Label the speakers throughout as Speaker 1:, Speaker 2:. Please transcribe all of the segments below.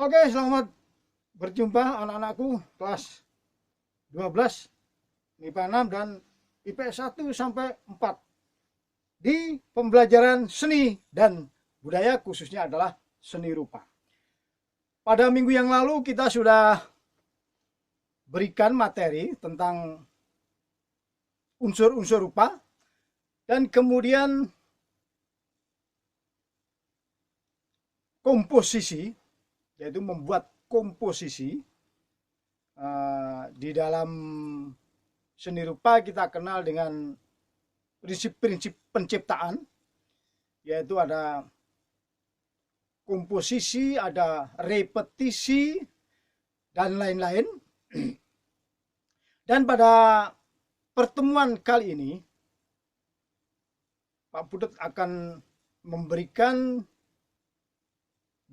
Speaker 1: Oke, selamat berjumpa anak-anakku kelas 12, IPA 6 dan IPS 1 sampai 4 di pembelajaran seni dan budaya, khususnya adalah seni rupa. Pada minggu yang lalu kita sudah berikan materi tentang unsur-unsur rupa dan kemudian komposisi, yaitu membuat komposisi. Di dalam seni rupa kita kenal dengan prinsip-prinsip penciptaan, yaitu ada komposisi, ada repetisi, dan lain-lain. Dan pada pertemuan kali ini Pak Putut akan memberikan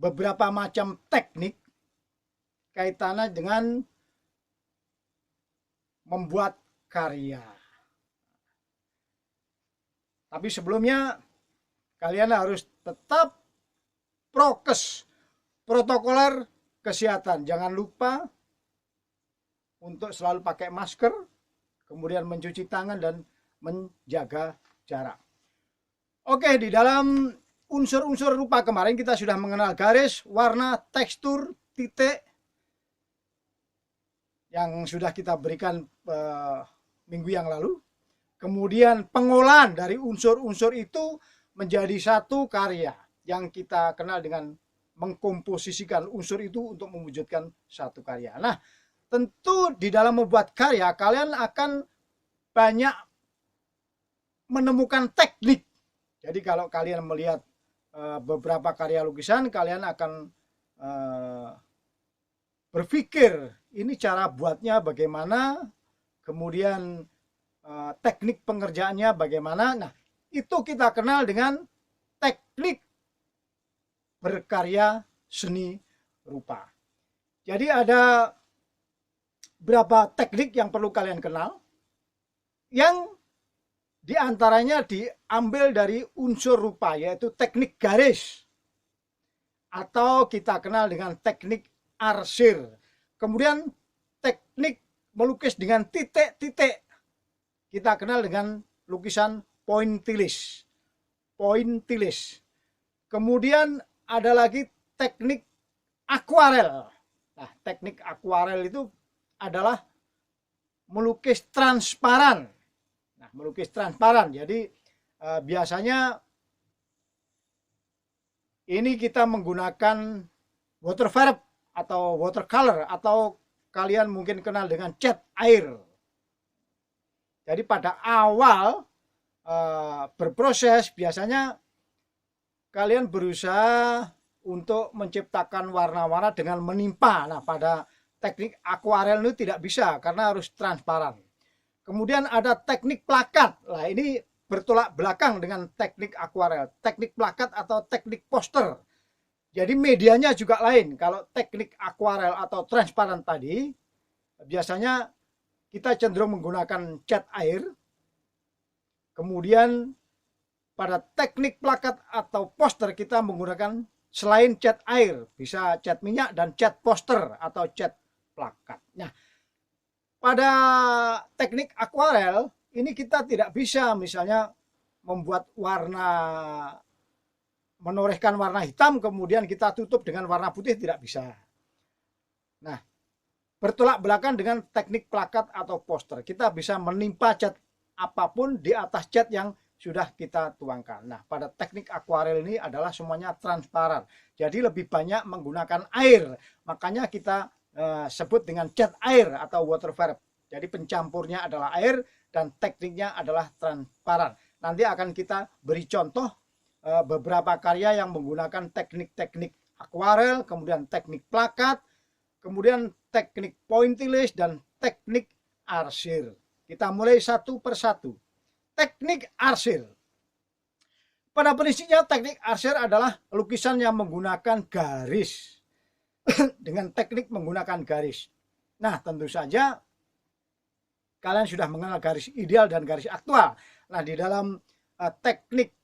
Speaker 1: beberapa macam teknik kaitannya dengan membuat karya. Tapi sebelumnya kalian harus tetap prokes, protokoler kesehatan. Jangan lupa untuk selalu pakai masker, kemudian mencuci tangan dan menjaga jarak. Oke, di dalam unsur-unsur rupa kemarin kita sudah mengenal garis, warna, tekstur, titik yang sudah kita berikan minggu yang lalu. Kemudian pengolahan dari unsur-unsur itu menjadi satu karya yang kita kenal dengan mengkomposisikan unsur itu untuk mewujudkan satu karya. Nah, tentu di dalam membuat karya kalian akan banyak menemukan teknik. Jadi kalau kalian melihat beberapa karya lukisan, kalian akan berpikir ini cara buatnya bagaimana, kemudian teknik pengerjaannya bagaimana. Nah, itu kita kenal dengan teknik berkarya seni rupa. Jadi ada berapa teknik yang perlu kalian kenal, yang diantaranya diambil dari unsur rupa, yaitu teknik garis, atau kita kenal dengan teknik arsir. Kemudian teknik melukis dengan titik-titik, kita kenal dengan lukisan pointillis. Kemudian ada lagi teknik akuarel. Nah, teknik akuarel itu adalah melukis transparan. Nah, melukis transparan. Jadi biasanya ini kita menggunakan watercolor atau watercolor, atau kalian mungkin kenal dengan cat air. Jadi pada awal berproses biasanya kalian berusaha untuk menciptakan warna-warna dengan menimpa. Nah, pada teknik akuarel itu tidak bisa karena harus transparan. Kemudian ada teknik plakat. Nah, ini bertolak belakang dengan teknik akuarel. Teknik plakat atau teknik poster. Jadi medianya juga lain. Kalau teknik akuarel atau transparan tadi, biasanya kita cenderung menggunakan cat air. Kemudian pada teknik plakat atau poster kita menggunakan selain cat air, bisa cat minyak dan cat poster atau cat plakat. Nah, pada teknik akuarel ini kita tidak bisa misalnya membuat warna, menorehkan warna hitam kemudian kita tutup dengan warna putih, tidak bisa. Nah, bertolak belakang dengan teknik plakat atau poster, kita bisa menimpa cat apapun di atas cat yang sudah kita tuangkan. Nah, pada teknik akuarel ini adalah semuanya transparan, jadi lebih banyak menggunakan air, makanya kita sebut dengan cat air atau watercolor. Jadi pencampurnya adalah air dan tekniknya adalah transparan. Nanti akan kita beri contoh beberapa karya yang menggunakan teknik-teknik akuarel, kemudian teknik plakat, kemudian teknik pointillis dan teknik arsir. Kita mulai satu persatu. Teknik arsir. Pada prinsipnya teknik arsir adalah lukisan yang menggunakan garis. Dengan teknik menggunakan garis. Nah, tentu saja kalian sudah mengenal garis ideal dan garis aktual. Nah, di dalam teknik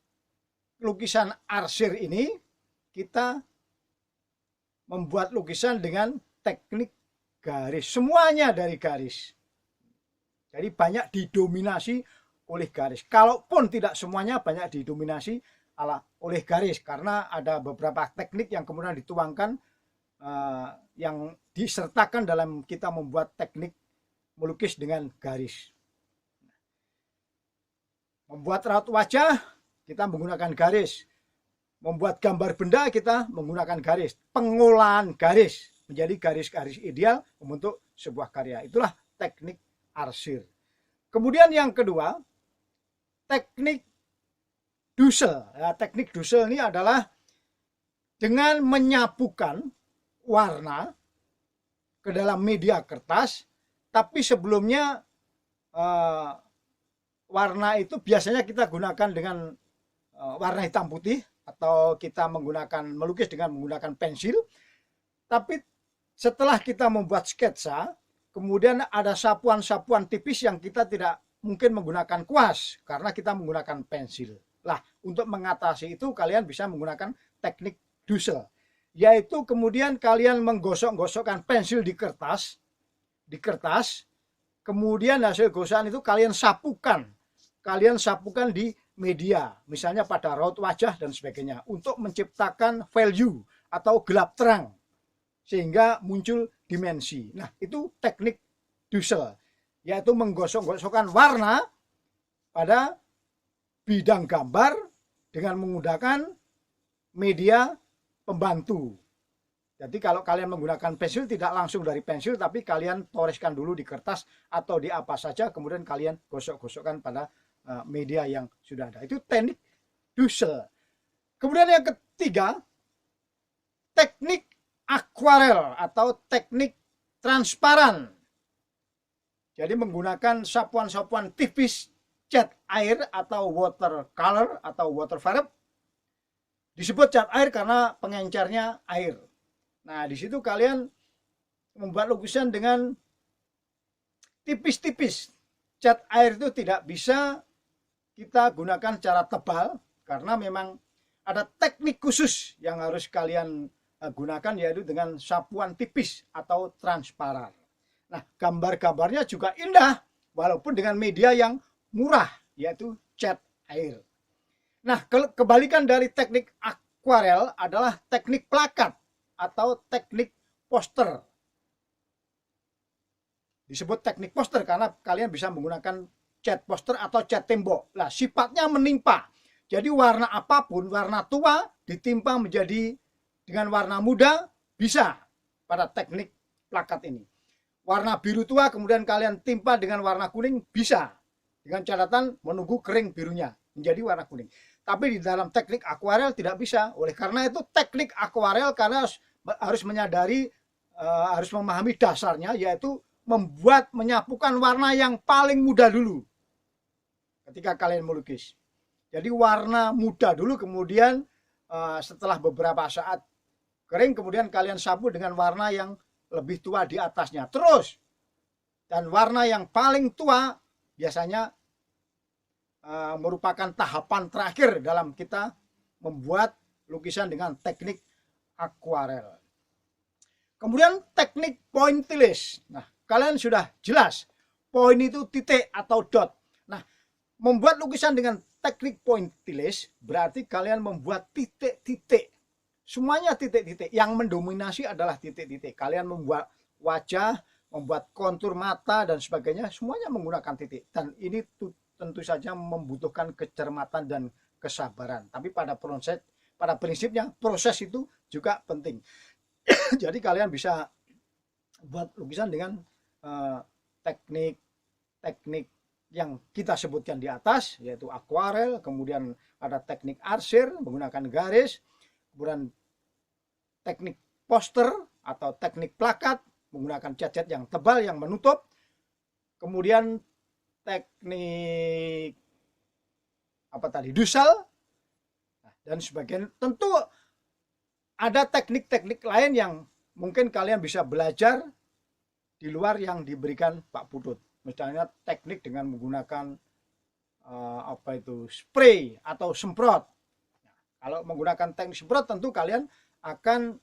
Speaker 1: lukisan arsir ini kita membuat lukisan dengan teknik garis. Semuanya dari garis. Jadi banyak didominasi oleh garis. Kalaupun tidak semuanya banyak didominasi oleh garis. Karena ada beberapa teknik yang kemudian dituangkan yang disertakan dalam kita membuat teknik melukis dengan garis. Membuat raut wajah kita menggunakan garis. Membuat gambar benda kita menggunakan garis. Pengolahan garis menjadi garis-garis ideal membentuk sebuah karya. Itulah teknik arsir. Kemudian yang kedua, teknik Dussel. Ya, teknik Dussel ini adalah dengan menyapukan warna ke dalam media kertas, tapi sebelumnya warna itu biasanya kita gunakan dengan warna hitam putih, atau kita melukis dengan menggunakan pensil. Tapi setelah kita membuat sketsa, kemudian ada sapuan-sapuan tipis yang kita tidak mungkin menggunakan kuas karena kita menggunakan pensil. Lah, untuk mengatasi itu kalian bisa menggunakan teknik Dussel, yaitu kemudian kalian menggosok-gosokkan pensil di kertas, kemudian hasil gosokan itu kalian sapukan di media, misalnya pada raut wajah dan sebagainya, untuk menciptakan value atau gelap terang sehingga muncul dimensi. Nah, itu teknik Dussel, yaitu menggosok-gosokkan warna pada bidang gambar dengan menggunakan media pembantu. Jadi kalau kalian menggunakan pensil, tidak langsung dari pensil, tapi kalian toreskan dulu di kertas atau di apa saja, kemudian kalian gosok-gosokkan pada media yang sudah ada. Itu teknik Dussel. Kemudian yang ketiga, teknik akuarel atau teknik transparan. Jadi menggunakan sapuan-sapuan tipis cat air atau watercolor atau waterfarb. Disebut cat air karena pengencernya air. Nah, di situ kalian membuat lukisan dengan tipis-tipis. Cat air itu tidak bisa kita gunakan secara tebal karena memang ada teknik khusus yang harus kalian gunakan, yaitu dengan sapuan tipis atau transparan. Nah, gambar-gambarnya juga indah walaupun dengan media yang murah, yaitu cat air. Nah, kebalikan dari teknik akuarel adalah teknik plakat atau teknik poster. Disebut teknik poster karena kalian bisa menggunakan cat poster atau cat tembok. Nah, sifatnya menimpa. Jadi warna apapun, warna tua ditimpa menjadi dengan warna muda bisa pada teknik plakat ini. Warna biru tua kemudian kalian timpa dengan warna kuning bisa. Dengan catatan menunggu kering birunya menjadi warna kuning. Tapi di dalam teknik akuarel tidak bisa. Oleh karena itu teknik akuarel karena harus menyadari, harus memahami dasarnya, yaitu menyapukan warna yang paling muda dulu ketika kalian melukis. Jadi warna muda dulu, kemudian setelah beberapa saat kering, kemudian kalian sapu dengan warna yang lebih tua di atasnya. Terus, dan warna yang paling tua biasanya merupakan tahapan terakhir dalam kita membuat lukisan dengan teknik akuarel. Kemudian teknik pointillist. Nah, kalian sudah jelas, point itu titik atau dot. Nah, membuat lukisan dengan teknik pointillist berarti kalian membuat titik-titik. Semuanya titik-titik. Yang mendominasi adalah titik-titik. Kalian membuat wajah, membuat kontur mata dan sebagainya, semuanya menggunakan titik. Dan ini tentu saja membutuhkan kecermatan dan kesabaran. Tapi pada prinsipnya proses itu juga penting. Jadi kalian bisa buat lukisan dengan teknik yang kita sebutkan di atas, yaitu akuarel, kemudian ada teknik arsir menggunakan garis, kemudian teknik poster atau teknik plakat menggunakan cat-cat yang tebal yang menutup, kemudian teknik Dussel dan sebagainya. Tentu ada teknik-teknik lain yang mungkin kalian bisa belajar di luar yang diberikan Pak Putut. Misalnya teknik dengan menggunakan spray atau semprot. Nah, kalau menggunakan teknik semprot tentu kalian akan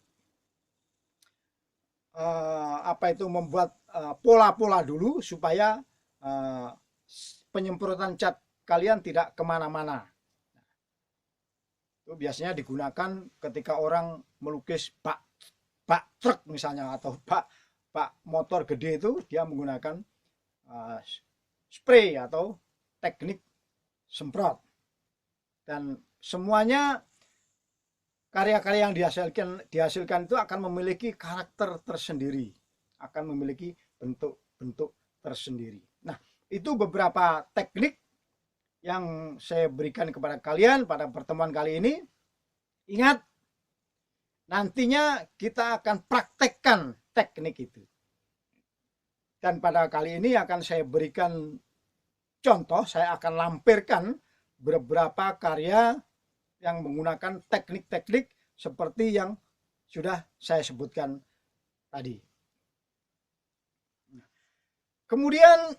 Speaker 1: membuat pola-pola dulu supaya penyemprotan cat kalian tidak kemana-mana. Itu biasanya digunakan ketika orang melukis bak truk misalnya, atau bak motor gede, itu dia menggunakan spray atau teknik semprot. Dan semuanya karya-karya yang dihasilkan itu akan memiliki karakter tersendiri, akan memiliki bentuk-bentuk tersendiri. Nah, itu beberapa teknik yang saya berikan kepada kalian pada pertemuan kali ini. Ingat, nantinya kita akan praktekkan teknik itu. Dan pada kali ini akan saya berikan contoh, saya akan lampirkan beberapa karya yang menggunakan teknik-teknik seperti yang sudah saya sebutkan tadi. Kemudian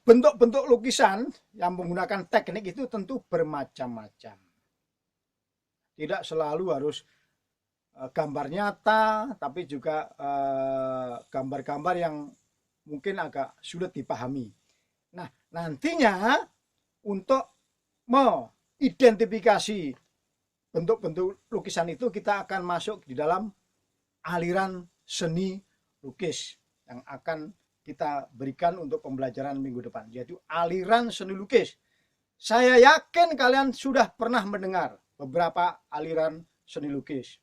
Speaker 1: bentuk-bentuk lukisan yang menggunakan teknik itu tentu bermacam-macam. Tidak selalu harus gambar nyata, tapi juga gambar-gambar yang mungkin agak sulit dipahami. Nah, nantinya untuk mengidentifikasi bentuk-bentuk lukisan itu, kita akan masuk di dalam aliran seni lukis yang akan kita berikan untuk pembelajaran minggu depan, yaitu aliran seni lukis. Saya yakin kalian sudah pernah mendengar beberapa aliran seni lukis.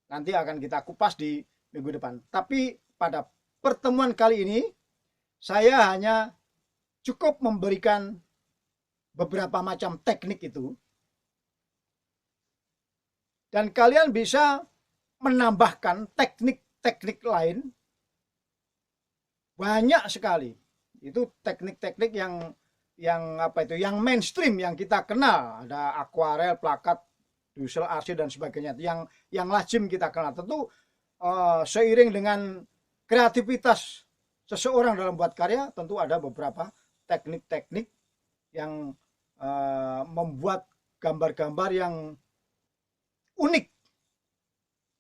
Speaker 1: Nanti akan kita kupas di minggu depan. Tapi pada pertemuan kali ini, saya hanya cukup memberikan beberapa macam teknik itu. Dan kalian bisa menambahkan teknik-teknik lain. Banyak sekali. Itu teknik-teknik yang mainstream, yang kita kenal. Ada akuarel, plakat, dusel, arsi, dan sebagainya. Yang lazim kita kenal. Tentu seiring dengan kreativitas seseorang dalam buat karya, tentu ada beberapa teknik-teknik yang membuat gambar-gambar yang unik.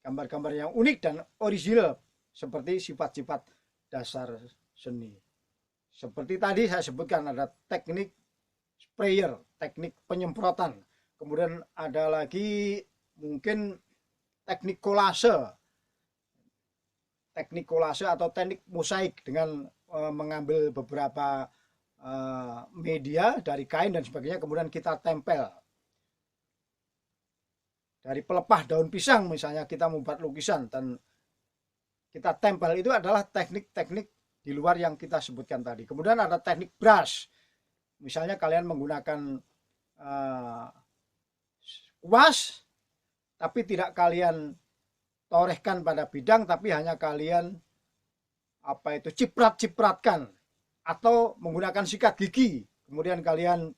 Speaker 1: Gambar-gambar yang unik dan original, seperti sifat-sifat dasar seni. Seperti tadi saya sebutkan, ada teknik sprayer, teknik penyemprotan. Kemudian ada lagi mungkin teknik kolase atau teknik mosaik dengan mengambil beberapa media dari kain dan sebagainya, kemudian kita tempel. Dari pelepah daun pisang misalnya, kita membuat lukisan dan kita tempel. Itu adalah teknik-teknik di luar yang kita sebutkan tadi. Kemudian ada teknik brush. Misalnya kalian menggunakan kuas, tapi tidak kalian torehkan pada bidang, tapi hanya kalian ciprat-cipratkan, atau menggunakan sikat gigi. Kemudian kalian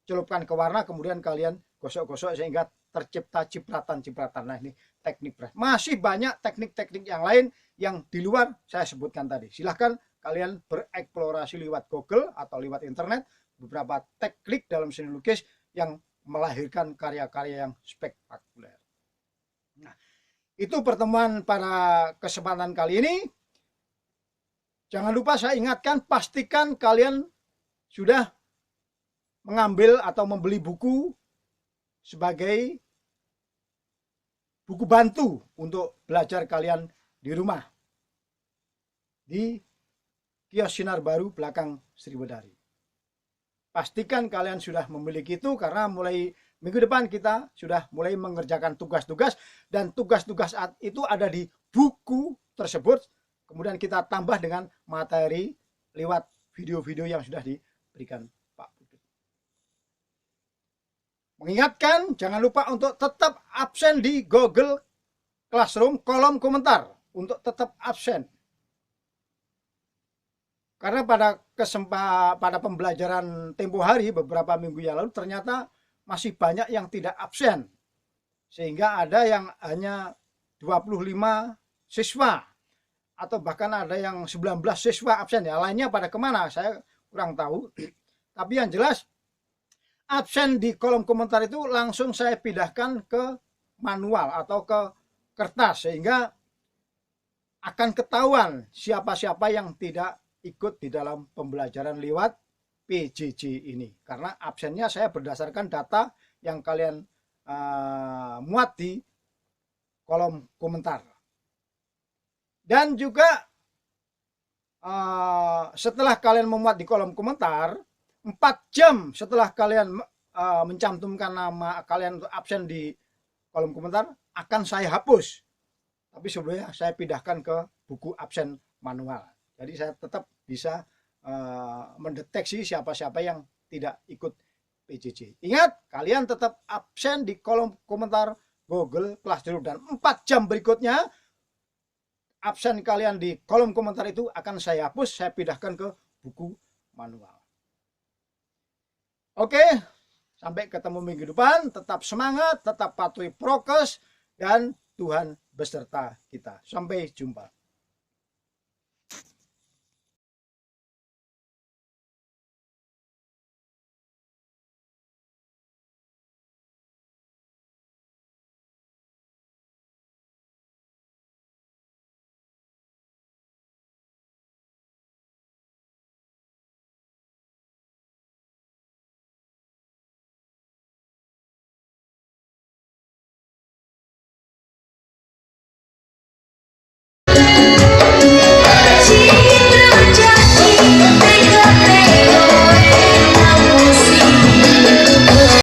Speaker 1: celupkan ke warna, kemudian kalian gosok-gosok sehingga tercipta cipratan-cipratan. Nah, ini teknik brush. Masih banyak teknik-teknik yang lain yang di luar saya sebutkan tadi. Silahkan kalian bereksplorasi lewat Google atau lewat internet beberapa teknik dalam seni lukis yang melahirkan karya-karya yang spektakuler. Nah, itu pertemuan pada kesempatan kali ini. Jangan lupa saya ingatkan, pastikan kalian sudah mengambil atau membeli buku sebagai buku bantu untuk belajar kalian di rumah di kios Sinar Baru belakang Sriwedari. Pastikan kalian sudah memiliki itu, karena mulai minggu depan kita sudah mulai mengerjakan tugas-tugas, dan tugas-tugas itu ada di buku tersebut. Kemudian kita tambah dengan materi lewat video-video yang sudah diberikan Pak Putut. Mengingatkan, jangan lupa untuk tetap absen di Google Classroom kolom komentar, untuk tetap absen. Karena pada pembelajaran tempo hari beberapa minggu yang lalu, ternyata masih banyak yang tidak absen. Sehingga ada yang hanya 25 siswa, atau bahkan ada yang 19 siswa absen. Ya, lainnya pada kemana saya kurang tahu. Tapi yang jelas, absen di kolom komentar itu langsung saya pindahkan ke manual atau ke kertas, sehingga akan ketahuan siapa-siapa yang tidak ikut di dalam pembelajaran lewat PJJ ini. Karena absennya saya berdasarkan data yang kalian muat di kolom komentar. Dan juga setelah kalian memuat di kolom komentar, 4 jam setelah kalian mencantumkan nama kalian untuk absen di kolom komentar, akan saya hapus. Tapi sebelumnya saya pindahkan ke buku absen manual. Jadi saya tetap bisa mendeteksi siapa-siapa yang tidak ikut PJJ. Ingat, kalian tetap absen di kolom komentar Google Classroom, dan 4 jam berikutnya absen kalian di kolom komentar itu akan saya hapus, saya pindahkan ke buku manual. Oke, sampai ketemu minggu depan. Tetap semangat, tetap patuhi prokes, dan Tuhan beserta kita. Sampai jumpa.